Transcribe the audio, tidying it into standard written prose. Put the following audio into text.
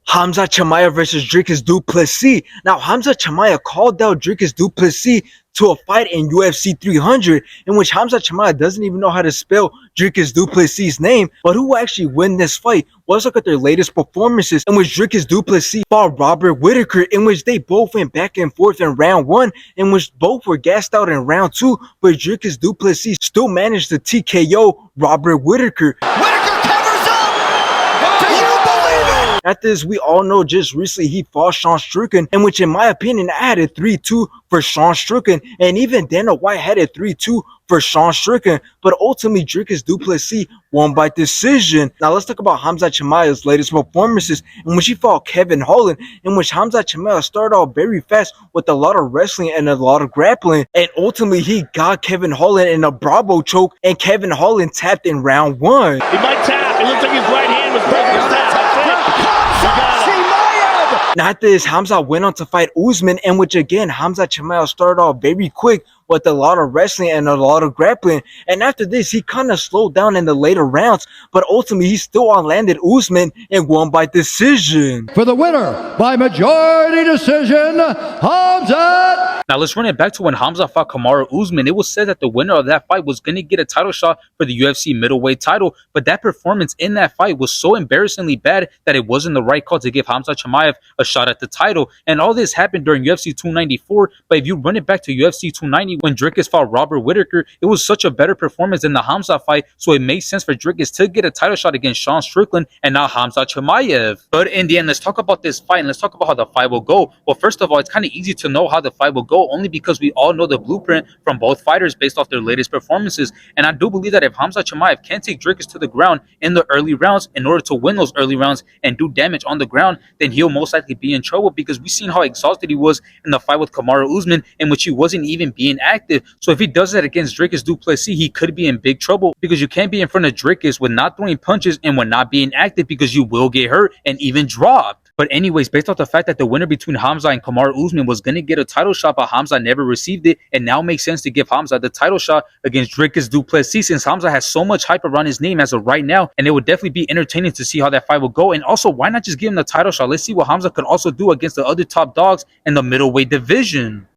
Khamzat Chimaev versus Dricus Du Plessis. Now, Khamzat Chimaev called out Dricus Du Plessis to a fight in UFC 300, in which Khamzat Chimaev doesn't even know how to spell Dricus Du Plessis' name. But who will actually win this fight? Let's look at their latest performances, in which Dricus Du Plessis fought Robert Whittaker, in which they both went back and forth in round one, in which both were gassed out in round two, but Dricus Du Plessis still managed to TKO Robert Whittaker. After this, we all know just recently he fought Sean Strickland, in which, in my opinion, I had a 3-2 for Sean Strickland, and even Dana White had a 3-2 for Sean Strickland, but ultimately Dricus Du Plessis won by decision. Now let's talk about Khamzat Chimaev's latest performances, in which he fought Kevin Holland, in which Khamzat Chimaev started off very fast with a lot of wrestling and a lot of grappling, and ultimately he got Kevin Holland in a Bravo choke, and Kevin Holland tapped in round one. He might tap. It looks like his right hand was present his tap. Now after this, Khamzat went on to fight Usman, in which again Khamzat Chimaev started off very quick with a lot of wrestling and a lot of grappling, and after this he kind of slowed down in the later rounds, but ultimately he still landed Usman and won by decision. For the winner by majority decision, Khamzat. Now let's run it back to when Khamzat fought Kamaru Usman. It was said that the winner of that fight was going to get a title shot for the UFC middleweight title, but that performance in that fight was so embarrassingly bad that it wasn't the right call to give Khamzat Chimaev a shot at the title. And all this happened during UFC 294, but if you run it back to UFC 290, when Dricus fought Robert Whittaker, it was such a better performance than the Khamzat fight, so it made sense for Dricus to get a title shot against Sean Strickland and not Khamzat Chimaev. But in the end, let's talk about this fight and let's talk about how the fight will go. Well, first of all, it's kind of easy to know how the fight will go, only because we all know the blueprint from both fighters based off their latest performances. And I do believe that if Khamzat Chimaev can take Dricus to the ground in the early rounds in order to win those early rounds and do damage on the ground, then he'll most likely be in trouble, because we've seen how exhausted he was in the fight with Kamaru Usman, in which he wasn't even being active. So if he does that against Dricus Du Plessis, he could be in big trouble, because you can't be in front of Dricus with not throwing punches and with not being active, because you will get hurt and even dropped. But anyways, based off the fact that the winner between Khamzat and Kamaru Usman was going to get a title shot, but Khamzat never received it, it now makes sense to give Khamzat the title shot against Dricus Du Plessis, since Khamzat has so much hype around his name as of right now, and it would definitely be entertaining to see how that fight will go. And also, why not just give him the title shot? Let's see what Khamzat could also do against the other top dogs in the middleweight division.